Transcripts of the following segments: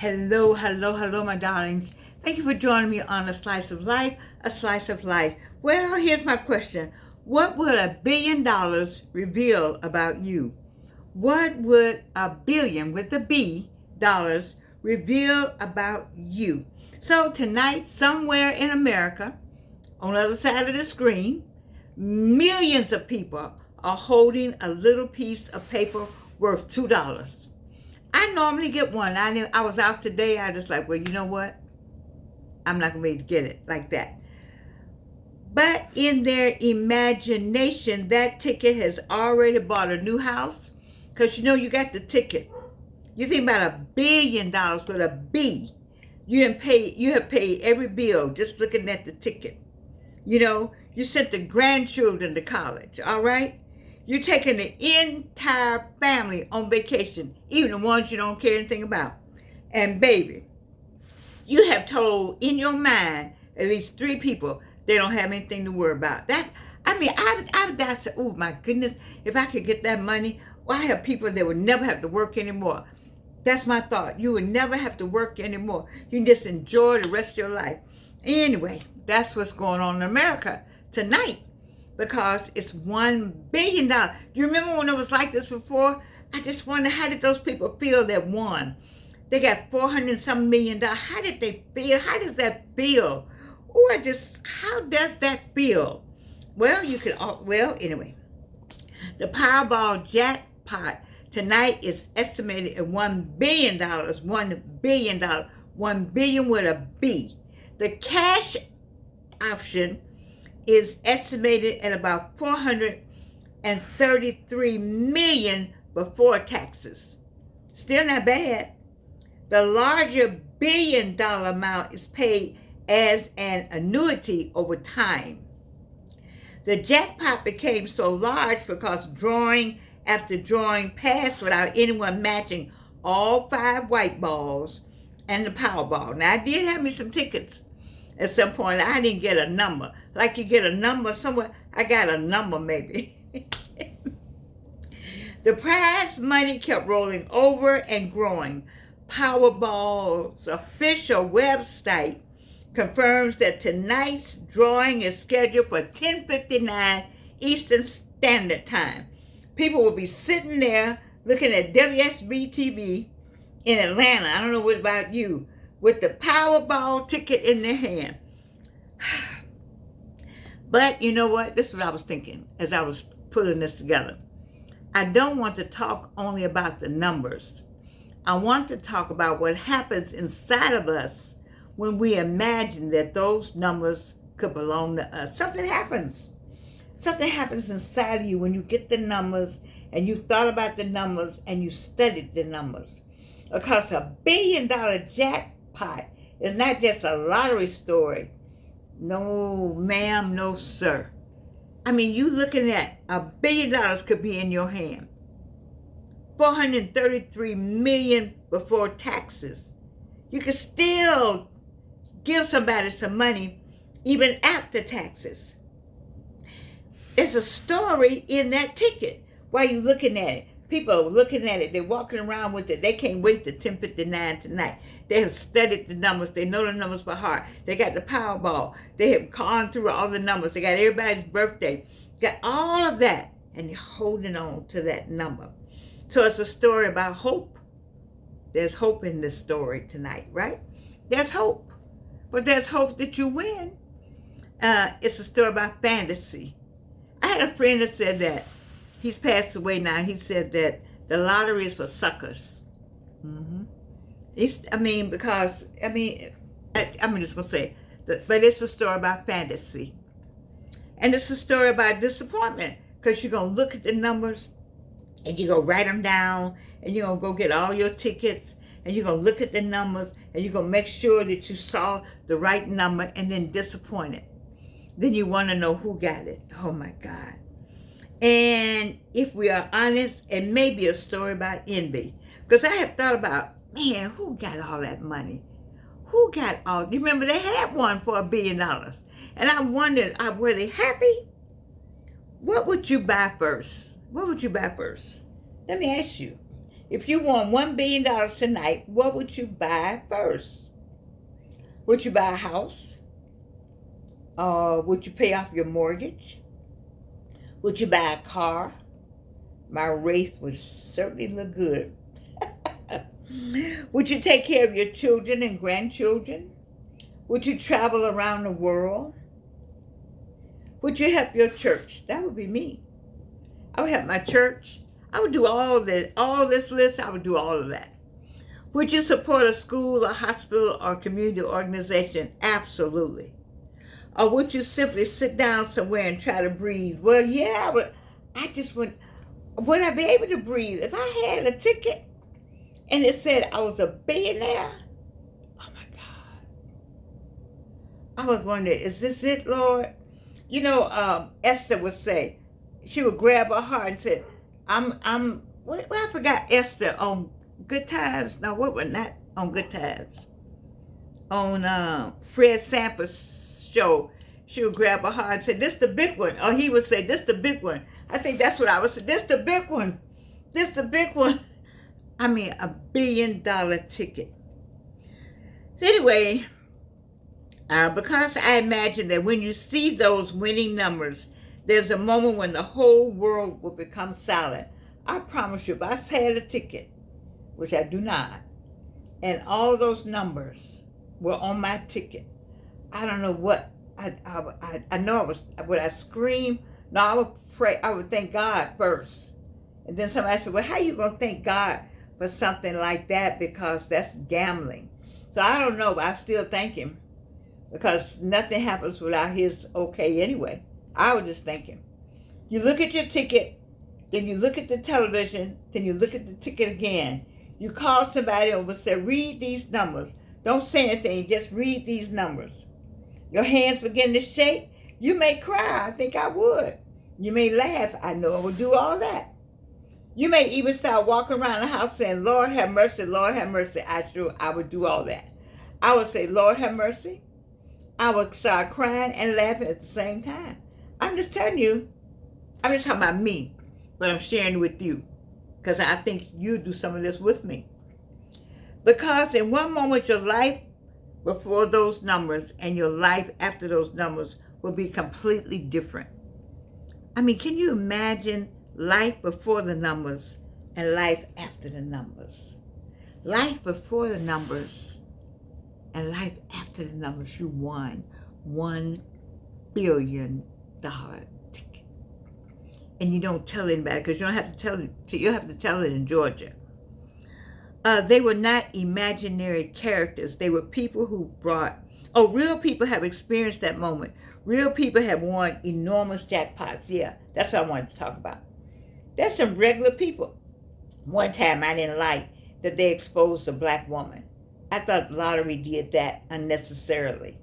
Hello, hello, hello, my darlings. Thank you for joining me on A Slice of Life, A Slice of Life. Well, here's my question. What would $1 billion reveal about you? What would $1 billion with the B dollars reveal about you? So tonight, somewhere in America, on the other side of the screen, millions of people are holding a little piece of paper worth $2. I normally get one. I was out today. I just like, well, you know what? I'm not going to be able to get it like that. But in their imagination, that ticket has already bought a new house. Because you know, you got the ticket. You think about $1 billion with a B. You have paid every bill just looking at the ticket. You know, you sent the grandchildren to college, all right? You're taking the entire family on vacation, even the ones you don't care anything about. And baby, you have told in your mind at least 3 people they don't have anything to worry about. I said, oh my goodness, if I could get that money, well, I have people that would never have to work anymore. That's my thought. You would never have to work anymore. You can just enjoy the rest of your life. Anyway, that's what's going on in America tonight. Because it's $1 billion. Do you remember when it was like this before? I just wonder, how did those people feel that won? They got $400-some million. How did they feel? How does that feel? How does that feel? Well, anyway. The Powerball jackpot tonight is estimated at $1 billion. $1 billion. $1 billion with a B. The cash option is estimated at about $433 million before taxes. Still not bad. The larger $1 billion amount is paid as an annuity over time. The jackpot became so large because drawing after drawing passed without anyone matching all 5 white balls and the Powerball. Now, I did have me some tickets. At some point, I didn't get a number. Like you get a number somewhere, I got a number maybe. The prize money kept rolling over and growing. Powerball's official website confirms that tonight's drawing is scheduled for 10:59 Eastern Standard Time. People will be sitting there looking at WSB-TV in Atlanta. I don't know what about you, with the Powerball ticket in their hand. But you know what? This is what I was thinking as I was putting this together. I don't want to talk only about the numbers. I want to talk about what happens inside of us when we imagine that those numbers could belong to us. Something happens. Something happens inside of you when you get the numbers and you thought about the numbers and you studied the numbers. Because $1 billion jackpot is not just a lottery story. No, ma'am, no, sir. I mean, you looking at $1 billion could be in your hand. $433 million before taxes. You could still give somebody some money even after taxes. There's a story in that ticket while you're looking at it. People are looking at it. They're walking around with it. They can't wait to 10:59 tonight. They have studied the numbers. They know the numbers by heart. They got the Powerball. They have gone through all the numbers. They got everybody's birthday. Got all of that. And they're holding on to that number. So it's a story about hope. There's hope in this story tonight, right? There's hope. But there's hope that you win. It's a story about fantasy. I had a friend that said that. He's passed away now. He said that the lottery is for suckers. Mm-hmm. I'm just going to say, but it's a story about fantasy. And it's a story about disappointment, because you're going to look at the numbers and you're going to write them down and you're going to go get all your tickets and you're going to look at the numbers and you're going to make sure that you saw the right number and then disappointed. Then you want to know who got it. Oh my God. And if we are honest, it may be a story about envy. Because I have thought about, man, who got all that money? Who got all? You remember they had one for $1 billion. And I wondered, were they happy? What would you buy first? What would you buy first? Let me ask you. If you won $1 billion tonight, what would you buy first? Would you buy a house? Would you pay off your mortgage? Would you buy a car? My Wraith would certainly look good. Would you take care of your children and grandchildren? Would you travel around the world? Would you help your church? That would be me. I would help my church. I would do all this list, I would do all of that. Would you support a school, a hospital, or community organization? Absolutely. Or would you simply sit down somewhere and try to breathe? Well, yeah, but I just would I be able to breathe? If I had a ticket and it said I was a billionaire, oh my God. I was wondering, is this it, Lord? You know, Esther would say, she would grab her heart and say, I forgot Esther on Good Times. No, what was that on Good Times? On Fred Sampson's show, she would grab her heart and say, this the big one. Or he would say, this the big one. I think that's what I would say. This the big one. This the big one. I mean, $1 billion ticket. So anyway, because I imagine that when you see those winning numbers, there's a moment when the whole world will become silent. I promise you, if I had a ticket, which I do not, and all those numbers were on my ticket, I don't know what, I know would I scream? No, I would pray, I would thank God first. And then somebody said, well, how you going to thank God for something like that? Because that's gambling. So I don't know, but I still thank him. Because nothing happens without his okay anyway. I would just thank him. You look at your ticket, then you look at the television, then you look at the ticket again. You call somebody over and say, read these numbers. Don't say anything, just read these numbers. Your hands begin to shake. You may cry. I think I would. You may laugh. I know I would do all that. You may even start walking around the house saying, Lord have mercy, Lord have mercy. I would do all that. I would say, Lord have mercy. I would start crying and laughing at the same time. I'm just telling you, I'm just talking about me, but I'm sharing with you because I think you do some of this with me. Because in one moment, your life before those numbers and your life after those numbers will be completely different. I mean, can you imagine life before the numbers and life after the numbers? Life before the numbers and life after the numbers, you won $1 billion ticket. And you don't tell anybody because you don't have to tell it. You have to tell it in Georgia. They were not imaginary characters. They were people who brought, real people have experienced that moment. Real people have won enormous jackpots. Yeah, that's what I wanted to talk about. There's some regular people. One time I didn't like that they exposed a black woman. I thought the lottery did that unnecessarily.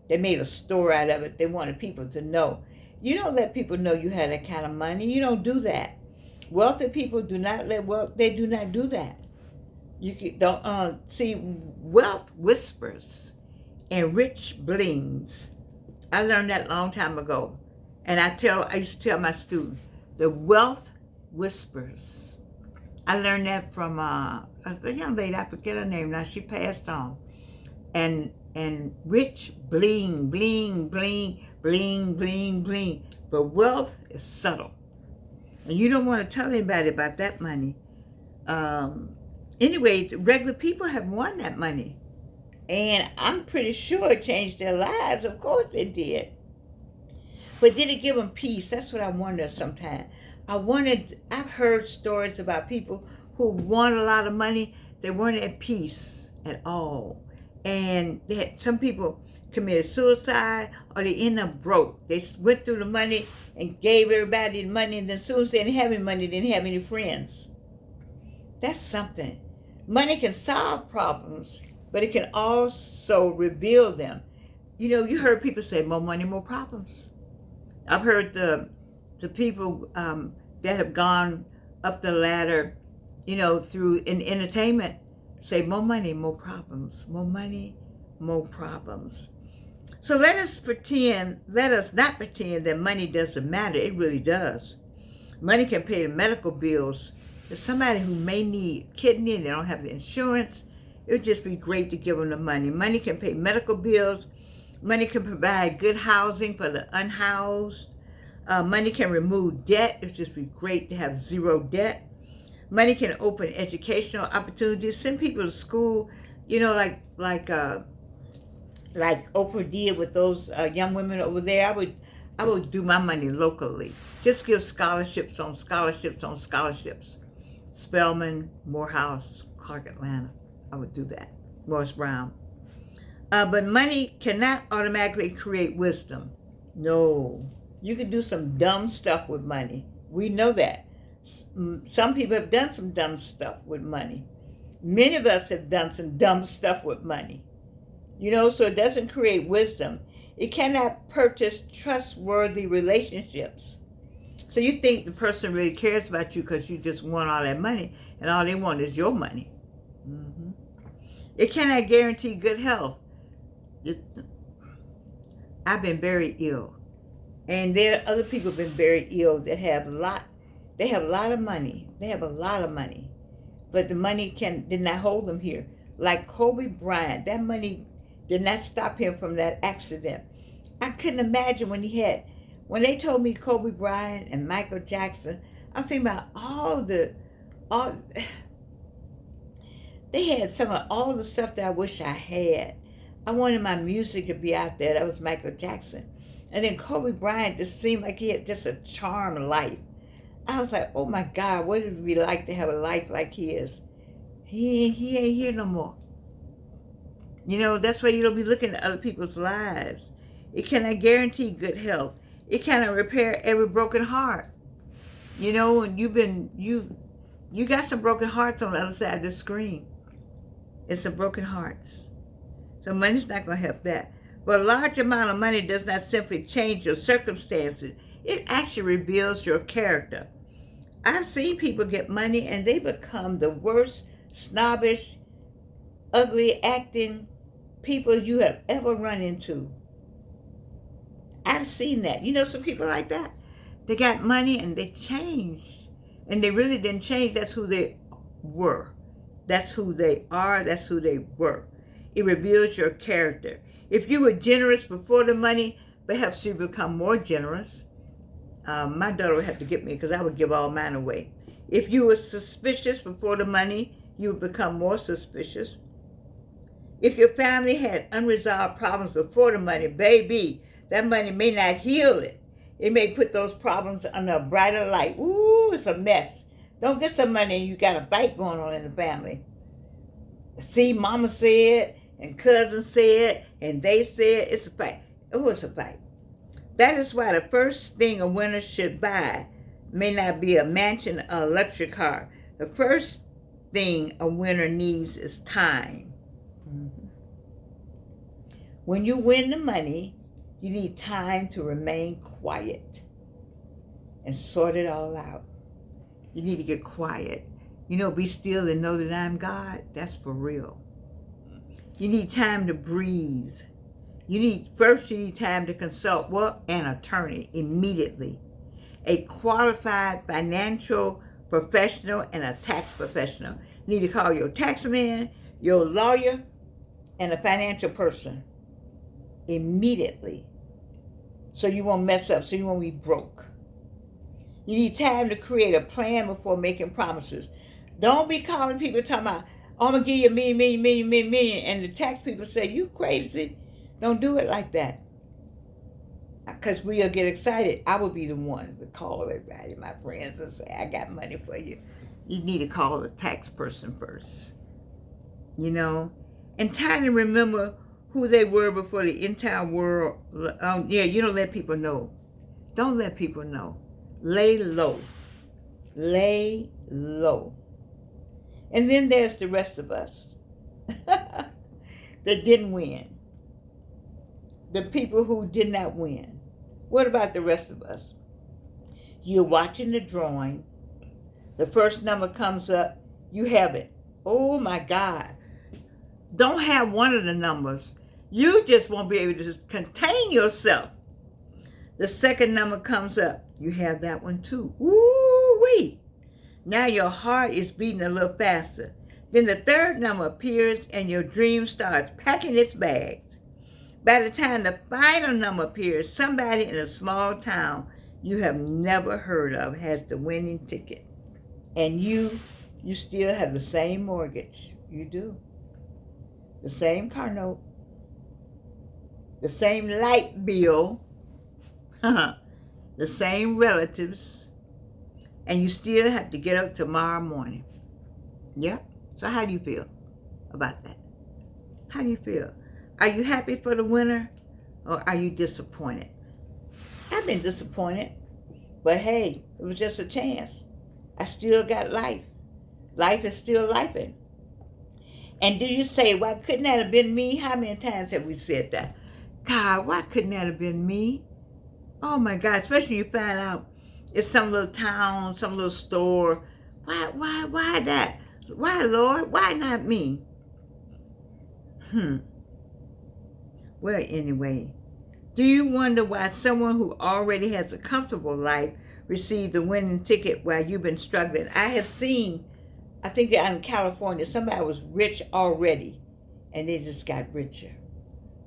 They made a story out of it. They wanted people to know. You don't let people know you have that kind of money. You don't do that. Wealthy people do not they do not do that. Don't see, wealth whispers and rich blings. I learned that a long time ago. And I used to tell my students, the wealth whispers. I learned that from a young lady, I forget her name now, she passed on. And rich bling, bling, bling, bling, bling, bling. But wealth is subtle. And you don't want to tell anybody about that money. Anyway, the regular people have won that money. And I'm pretty sure it changed their lives. Of course it did. But did it give them peace? That's what I wonder sometimes. I've heard stories about people who won a lot of money. They weren't at peace at all. And some people committed suicide or they ended up broke. They went through the money and gave everybody the money, and then as soon as they didn't have any money, they didn't have any friends. That's something. Money can solve problems, but it can also reveal them. You know, you heard people say, more money, more problems. I've heard the people that have gone up the ladder, through in entertainment, say more money, more problems. More money, more problems. So let us not pretend that money doesn't matter. It really does. Money can pay the medical bills There's somebody who may need kidney and they don't have the insurance. It would just be great to give them the money. Money can pay medical bills. Money can provide good housing for the unhoused. Money can remove debt. It would just be great to have zero debt. Money can open educational opportunities. Send people to school, you know, like Oprah did with those young women over there. I would do my money locally. Just give scholarships on scholarships on scholarships. Spelman, Morehouse, Clark Atlanta. I would do that. Morris Brown. But money cannot automatically create wisdom. No. You can do some dumb stuff with money. We know that. Some people have done some dumb stuff with money. Many of us have done some dumb stuff with money. You know, so it doesn't create wisdom. It cannot purchase trustworthy relationships. So you think the person really cares about you because you just want all that money, and all they want is your money. Mm-hmm. It cannot guarantee good health. I've been very ill, and there are other people who've been very ill that have a lot. They have a lot of money. They have a lot of money, but the money did not hold them here. Like Kobe Bryant, that money did not stop him from that accident. I couldn't imagine when they told me Kobe Bryant and Michael Jackson, I'm thinking about they had some of all the stuff that I wish I had. I wanted my music to be out there. That was Michael Jackson. And then Kobe Bryant just seemed like he had just a charmed life. I was like, oh my God, what would it be like to have a life like his? He ain't here no more. You know, that's why you don't be looking at other people's lives. It cannot guarantee good health. It cannot repair every broken heart. You know, and you got some broken hearts on the other side of the screen. It's some broken hearts. So money's not going to help that. But a large amount of money does not simply change your circumstances. It actually reveals your character. I've seen people get money and they become the worst, snobbish, ugly acting people you have ever run into. I've seen that. You know some people like that? They got money and they changed. And they really didn't change. That's who they were. That's who they are. That's who they were. It reveals your character. If you were generous before the money, perhaps you become more generous. My daughter would have to get me because I would give all mine away. If you were suspicious before the money, you would become more suspicious. If your family had unresolved problems before the money, baby, that money may not heal it. It may put those problems under a brighter light. Ooh, it's a mess. Don't get some money and you got a fight going on in the family. See, mama said, and cousin said, and they said, it's a fight. Oh, it's a fight. That is why the first thing a winner should buy may not be a mansion or a luxury car. The first thing a winner needs is time. Mm-hmm. When you win the money, you need time to remain quiet and sort it all out. You need to get quiet. You know, be still and know that I'm God. That's for real. You need time to breathe. You need time to consult an attorney immediately. A qualified financial professional and a tax professional. You need to call your tax man, your lawyer, and a financial person immediately. So you won't mess up, so you won't be broke. You need time to create a plan before making promises. Don't be calling people talking about, oh, I'm going to give you a million, and the tax people say, you crazy. Don't do it like that. Because we'll get excited. I will be the one to call everybody, my friends, and say, I got money for you. You need to call the tax person first. You know? And try to remember who they were before the entire world. You don't let people know. Don't let people know. Lay low. Lay low. And then there's the rest of us that didn't win. The people who did not win. What about the rest of us? You're watching the drawing. The first number comes up. You have it. Oh my God. Don't have one of the numbers. You just won't be able to just contain yourself. The second number comes up. You have that one too. Woo-wee. Now your heart is beating a little faster. Then the third number appears and your dream starts packing its bags. By the time the final number appears, somebody in a small town you have never heard of has the winning ticket. And you still have the same mortgage. You do. The same car note. The same light bill. The same relatives. And you still have to get up tomorrow morning. Yeah? So how do you feel about that? How do you feel? Are you happy for the winner or are you disappointed? I've been disappointed, but hey, it was just a chance. I still got life. Life is still lifing. And do you say, why couldn't that have been me? How many times have we said that? God, why couldn't that have been me? Oh my God, especially when you find out it's some little town, some little store. Why that? Why, Lord? Why not me? Well, anyway, do you wonder why someone who already has a comfortable life received the winning ticket while you've been struggling? I have seen, I think out in California, somebody was rich already and they just got richer.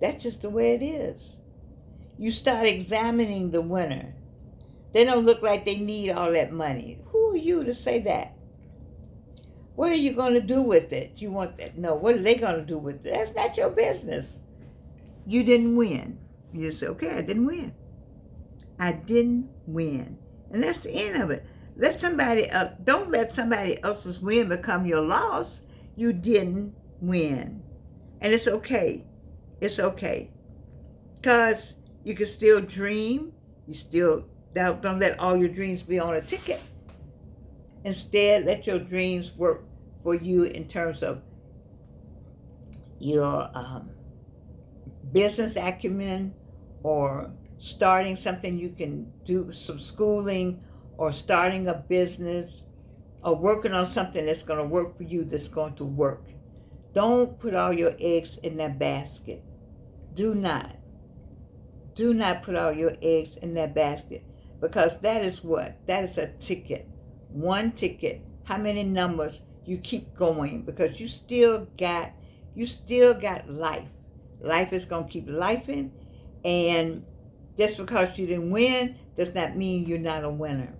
That's just the way it is. You start examining the winner. They don't look like they need all that money. Who are you to say that? What are you going to do with it? You want that? No, what are they going to do with it? That's not your business. You didn't win. You say, okay, I didn't win. I didn't win. And that's the end of it. Don't let somebody else's win become your loss. You didn't win. And it's okay. It's okay. Because you can still dream. You still, don't let all your dreams be on a ticket. Instead, let your dreams work for you in terms of your business acumen, or starting something you can do, some schooling, or starting a business, or working on something that's going to work for you, that's going to work. Don't put all your eggs in that basket. Do not. Do not put all your eggs in that basket, because that is what? That is a ticket. One ticket. How many numbers? You keep going because you still got life. Life is going to keep lifing, and just because you didn't win does not mean you're not a winner.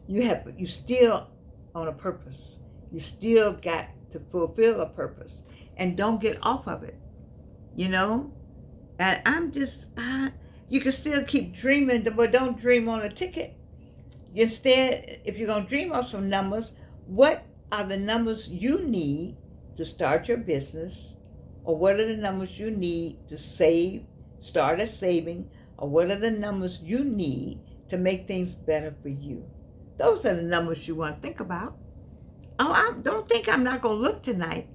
You still on a purpose. You still got to fulfill a purpose, and don't get off of it. You know, and you can still keep dreaming, but don't dream on a ticket. Instead, if you're going to dream on some numbers, what are the numbers you need to start your business? Or what are the numbers you need to save, start a saving? Or what are the numbers you need to make things better for you? Those are the numbers you want to think about. Oh, don't think I'm not going to look tonight.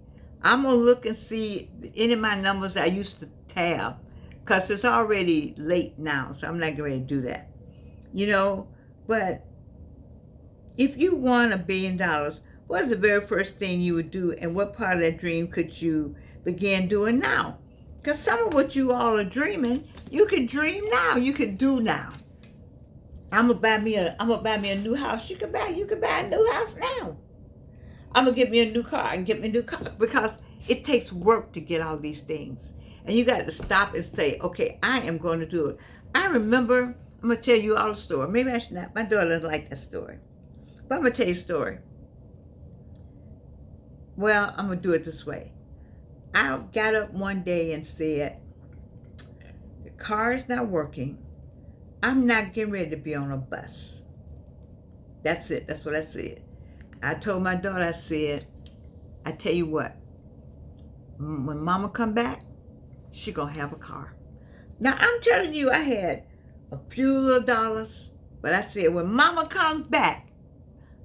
I'm going to look and see any of my numbers I used to have, because it's already late now, so I'm not going to do that. You know, but if you won $1 billion, what's the very first thing you would do, and what part of that dream could you begin doing now? Because some of what you all are dreaming, you can dream now, you can do now. I'm gonna buy me a new house. You can buy a new house now. I'm gonna get me a new car and get me a new car, because it takes work to get all these things, and you got to stop and say, okay, I am going to do it. I remember, I'm gonna tell you all a story. Maybe I should not. My daughter doesn't like that story. But I'm going to tell you a story. Well, I'm going to do it this way. I got up one day and said, the car is not working. I'm not getting ready to be on a bus. That's it. That's what I said. I told my daughter, I said, I tell you what, when Mama come back, she going to have a car. Now, I'm telling you, I had a few little dollars, but I said, when Mama comes back,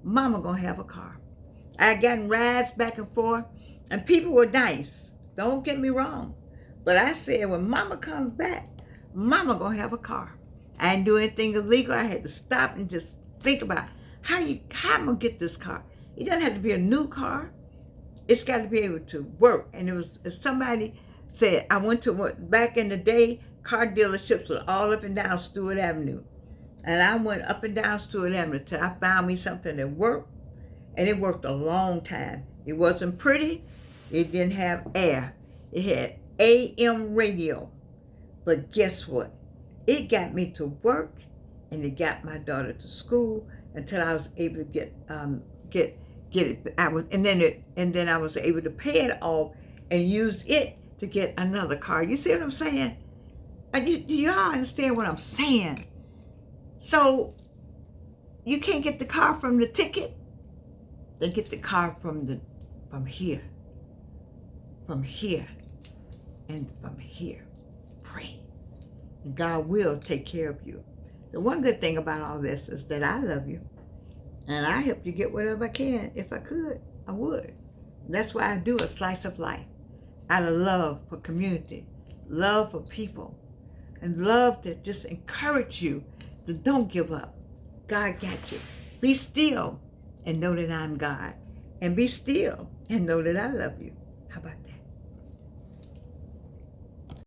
Mama gonna have a car. I had gotten rides back and forth, and people were nice. Don't get me wrong. But I said, when Mama comes back, Mama gonna have a car. I didn't do anything illegal. I had to stop and just think about how I'm gonna get this car. It doesn't have to be a new car. It's got to be able to work. And it was, somebody said, I went to back in the day, car dealerships were all up and down Stewart Avenue. And I went up and down Stewart Avenue till I found me something that worked and it worked a long time. It wasn't pretty. It didn't have air. It had AM radio. But guess what? It got me to work, and it got my daughter to school until I was able to get it. And then I was able to pay it off and use it to get another car. You see what I'm saying? Do y'all understand what I'm saying? So you can't get the car from the ticket. They get the car from here, and from here. Pray, and God will take care of you. The one good thing about all this is that I love you, and I help you get whatever I can. If I could, I would. That's why I do a slice of life, out of love for community, love for people, and love to just encourage you to don't give up. God got you. Be still and know that I'm God. And be still and know that I love you. How about that?